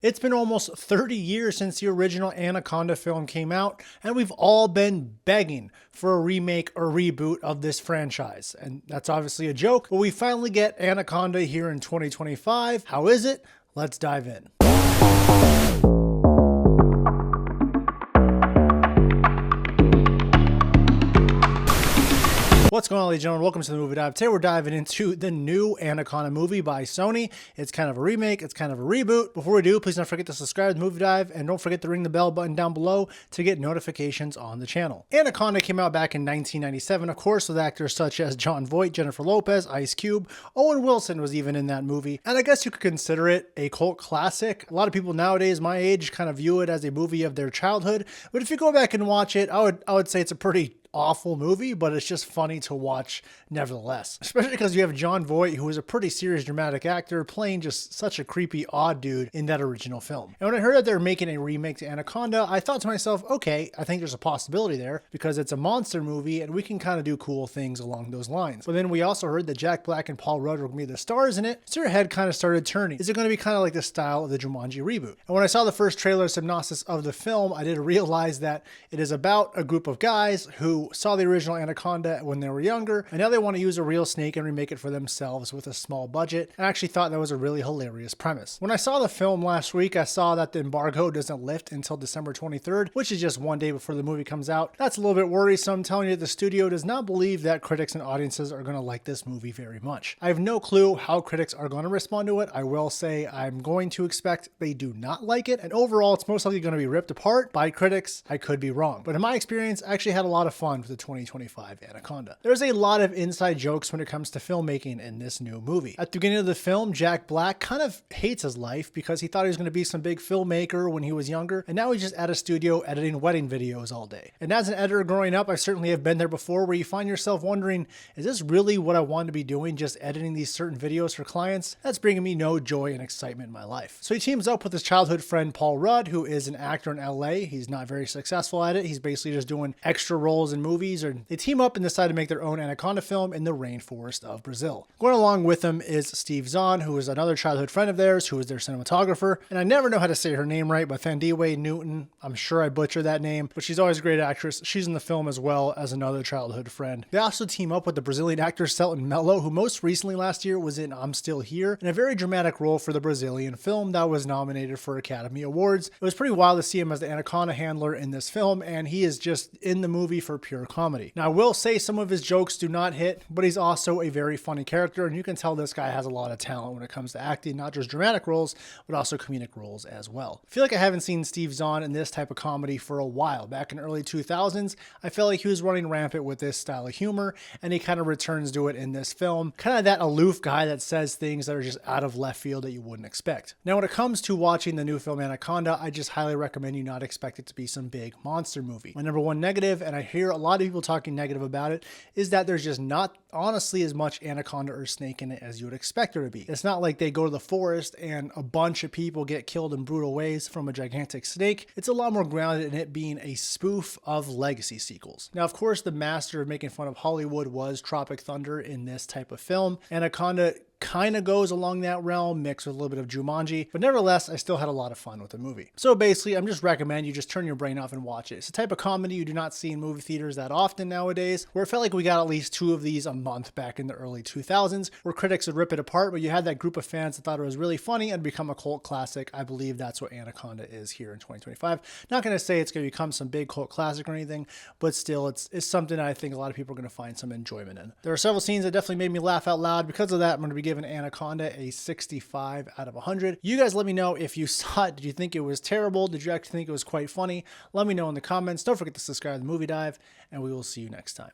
It's been almost 30 years since the original Anaconda film came out, and we've all been begging for a remake or reboot of this franchise. And that's obviously a joke, but we finally get Anaconda here in 2025. How is it? Let's dive in. What's going on, ladies and gentlemen? Welcome to the Movie Dive. Today we're diving into the new Anaconda movie by Sony. It's kind of a remake, it's kind of a reboot. Before we do, please don't forget to subscribe to the Movie Dive and don't forget to ring the bell button down below to get notifications on the channel. Anaconda came out back in 1997, of course, with actors such as Jon Voight, Jennifer Lopez, Ice Cube. Owen Wilson was even in that movie, and I guess you could consider it a cult classic. A lot of people nowadays my age kind of view it as a movie of their childhood, but if you go back and watch it, I would say it's a pretty awful movie, but it's just funny to watch nevertheless. Especially because you have Jon Voight, who is a pretty serious dramatic actor, playing just such a creepy, odd dude in that original film. And when I heard that they're making a remake to Anaconda, I thought to myself, okay, I think there's a possibility there because it's a monster movie and we can kind of do cool things along those lines. But then we also heard that Jack Black and Paul Rudd were going to be the stars in it, so your head kind of started turning. Is it going to be kind of like the style of the Jumanji reboot? And when I saw the first trailer synopsis of the film, I did realize that it is about a group of guys who saw the original Anaconda when they were younger, and now they want to use a real snake and remake it for themselves with a small budget. I actually thought that was a really hilarious premise. When I saw the film last week, I saw that the embargo doesn't lift until December 23rd, which is just one day before the movie comes out. That's a little bit worrisome. I'm telling you, the studio does not believe that critics and audiences are going to like this movie very much. I have no clue how critics are going to respond to it. I will say I'm going to expect they do not like it, and overall it's most likely going to be ripped apart by critics. I could be wrong, but in my experience, I actually had a lot of fun with the 2025 Anaconda. There's a lot of inside jokes when it comes to filmmaking in this new movie. At the beginning of the film, Jack Black kind of hates his life because he thought he was going to be some big filmmaker when he was younger, and now he's just at a studio editing wedding videos all day. And as an editor growing up, I certainly have been there before, where you find yourself wondering, is this really what I want to be doing, just editing these certain videos for clients? That's bringing me no joy and excitement in my life. So he teams up with his childhood friend Paul Rudd, who is an actor in LA. He's not very successful at it. He's basically just doing extra roles in movies, or they team up and decide to make their own Anaconda film in the rainforest of Brazil. Going along with them is Steve Zahn, who is another childhood friend of theirs, who is their cinematographer. And I never know how to say her name right, but Thandiwe Newton, I'm sure I butchered that name, but she's always a great actress. She's in the film as well as another childhood friend. They also team up with the Brazilian actor Selton Mello, who most recently last year was in I'm Still Here, in a very dramatic role for the Brazilian film that was nominated for Academy Awards. It was pretty wild to see him as the Anaconda handler in this film, and he is just in the movie for pure comedy. Now, I will say some of his jokes do not hit, but he's also a very funny character, and you can tell this guy has a lot of talent when it comes to acting, not just dramatic roles, but also comedic roles as well. I feel like I haven't seen Steve Zahn in this type of comedy for a while. Back in the early 2000s, I felt like he was running rampant with this style of humor, and he kind of returns to it in this film. Kind of that aloof guy that says things that are just out of left field that you wouldn't expect. Now, when it comes to watching the new film Anaconda, I just highly recommend you not expect it to be some big monster movie. My number one negative, and I hear a lot of people talking negative about it, is that there's just not honestly as much anaconda or snake in it as you would expect there to be. It's not like they go to the forest and a bunch of people get killed in brutal ways from a gigantic snake. It's a lot more grounded in it being a spoof of legacy sequels. Now, of course, the master of making fun of Hollywood was Tropic Thunder in this type of film. Anaconda kind of goes along that realm, mixed with a little bit of Jumanji, but nevertheless, I still had a lot of fun with the movie. So basically, I'm just recommend you just turn your brain off and watch it. It's a type of comedy you do not see in movie theaters that often nowadays, where it felt like we got at least 2 of these a month back in the early 2000s, where critics would rip it apart, but you had that group of fans that thought it was really funny and become a cult classic. I believe that's what Anaconda is here in 2025. Not going to say it's going to become some big cult classic or anything, but still, it's something I think a lot of people are going to find some enjoyment in. There are several scenes that definitely made me laugh out loud. Because of that, I'm going to be giving Anaconda a 65 out of 100. You guys let me know if you saw it. Did you think it was terrible? Did you actually think it was quite funny? Let me know in the comments. Don't forget to subscribe to the Movie Dive, and we will see you next time.